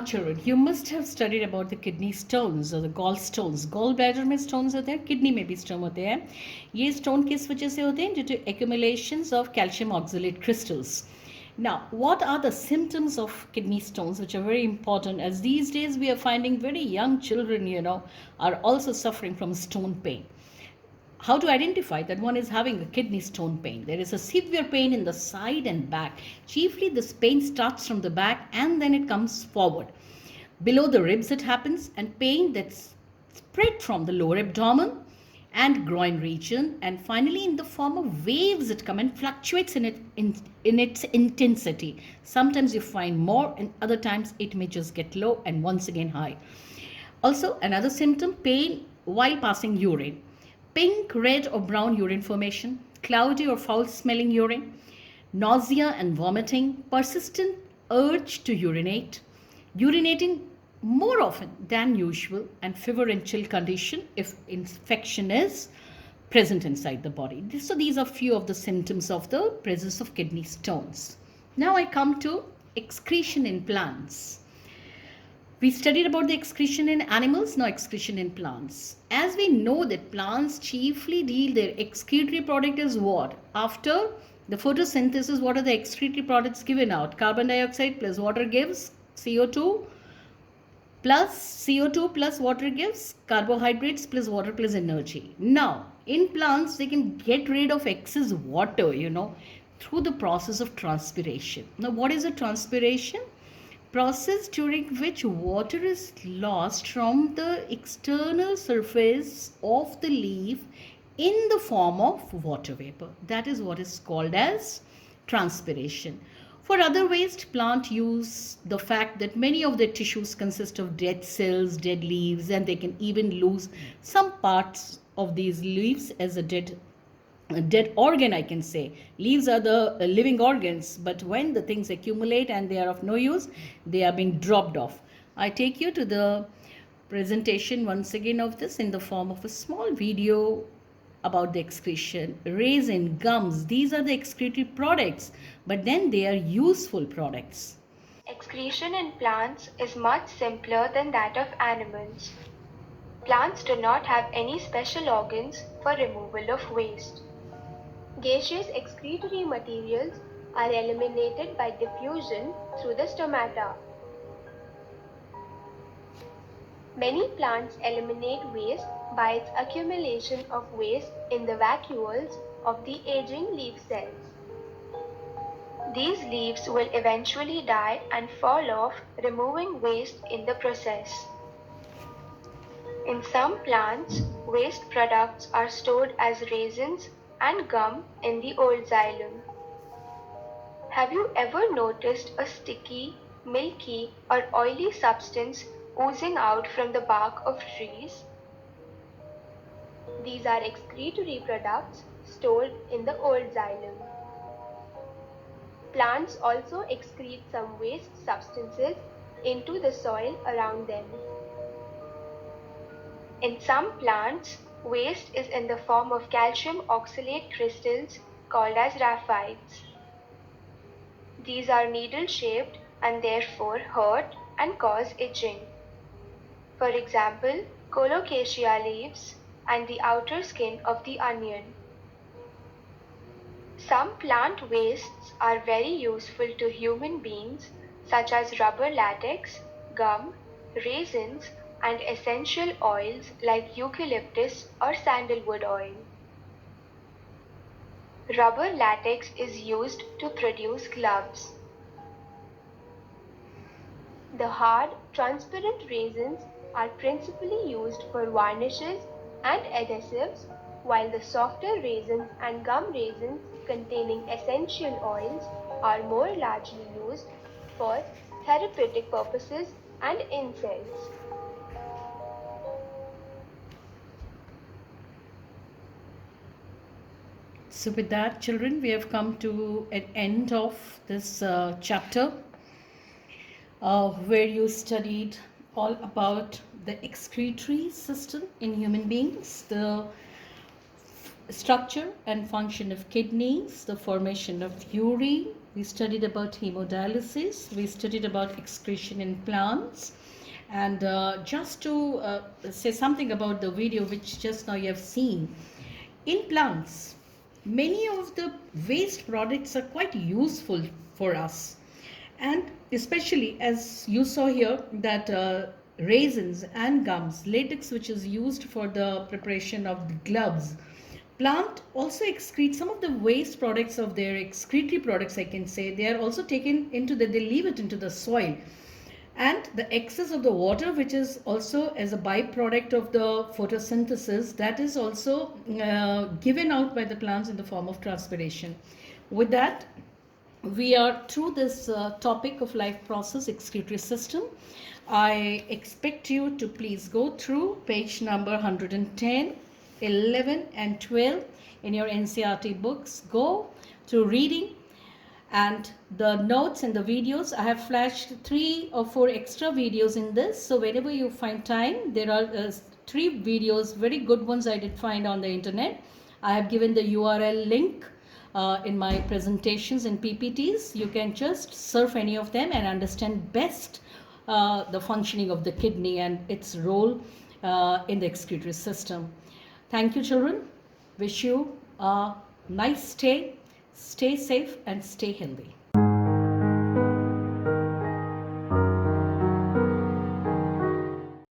Now, children, you must have studied about the kidney stones or the gallstones. Gall bladder में stones होते हैं, kidney में भी stone होते हैं. ये stone किस वजह से होते हैं? Due to accumulations of calcium oxalate crystals. Now, what are the symptoms of kidney stones, which are very important, as these days we are finding very young children, are also suffering from stone pain. How to identify that one is having a kidney stone pain? There is a severe pain in the side and back. Chiefly, this pain starts from the back and then it comes forward. Below the ribs, it happens, and pain that's spread from the lower abdomen and groin region, and finally, in the form of waves, it comes and fluctuates in its intensity. Sometimes you find more, and other times it may just get low and once again high. Also, another symptom, pain while passing urine. Pink, red, or brown urine formation, cloudy or foul smelling urine, nausea and vomiting, persistent urge to urinate, urinating more often than usual, and fever and chill condition if infection is present inside the body. So these are few of the symptoms of the presence of kidney stones. Now I come to excretion in plants. We studied about the excretion in animals, now excretion in plants. As we know that plants chiefly deal their excretory product is what? After the photosynthesis, what are the excretory products given out? Carbon dioxide plus water gives CO2 plus water gives carbohydrates plus water plus energy. Now, in plants, they can get rid of excess water, through the process of transpiration. Now, what is a transpiration? Process during which water is lost from the external surface of the leaf in the form of water vapor. That is what is called as transpiration. For other waste, plant use the fact that many of their tissues consist of dead cells, dead leaves, and they can even lose some parts of these leaves as a dead organ, I can say. Leaves are the living organs, but when the things accumulate and they are of no use, they are being dropped off. I take you to the presentation once again of this in the form of a small video about the excretion. Resin, gums, these are the excretory products, but then they are useful products. Excretion in plants is much simpler than that of animals. Plants do not have any special organs for removal of waste. Gaseous excretory materials are eliminated by diffusion through the stomata. Many plants eliminate waste by its accumulation of waste in the vacuoles of the aging leaf cells. These leaves will eventually die and fall off, removing waste in the process. In some plants, waste products are stored as resins and gum in the old xylem. Have you ever noticed a sticky, milky, or oily substance oozing out from the bark of trees? These are excretory products stored in the old xylem. Plants also excrete some waste substances into the soil around them. In some plants, waste is in the form of calcium oxalate crystals called as raphides. These are needle-shaped and therefore hurt and cause itching. For example, colocasia leaves and the outer skin of the onion. Some plant wastes are very useful to human beings, such as rubber latex, gum, resins, and essential oils like eucalyptus or sandalwood oil. Rubber latex is used to produce gloves. The hard, transparent resins are principally used for varnishes and adhesives, while the softer resins and gum resins containing essential oils are more largely used for therapeutic purposes and incense. So with that, children, we have come to an end of this chapter where you studied all about the excretory system in human beings, the structure and function of kidneys, the formation of urine, we studied about hemodialysis, we studied about excretion in plants, and just to say something about the video which just now you have seen, in plants, many of the waste products are quite useful for us, and especially as you saw here that raisins and gums, latex which is used for the preparation of the gloves, plant also excrete some of the waste products of their excretory products, I can say. They are also taken into the, they leave it into the soil, and the excess of the water which is also as a byproduct of the photosynthesis, that is also given out by the plants in the form of transpiration. With that, we are through this topic of life process excretory system. I expect you to please go through page number 110, 11 and 12 in your NCERT books. Go to reading and the notes and the videos. I have flashed 3 or 4 extra videos in this, so whenever you find time, there are 3 videos, very good ones I did find on the internet. I have given the URL link in my presentations and PPTs. You can just surf any of them and understand best the functioning of the kidney and its role in the excretory system. Thank you, children. Wish you a nice stay. Stay safe and stay healthy.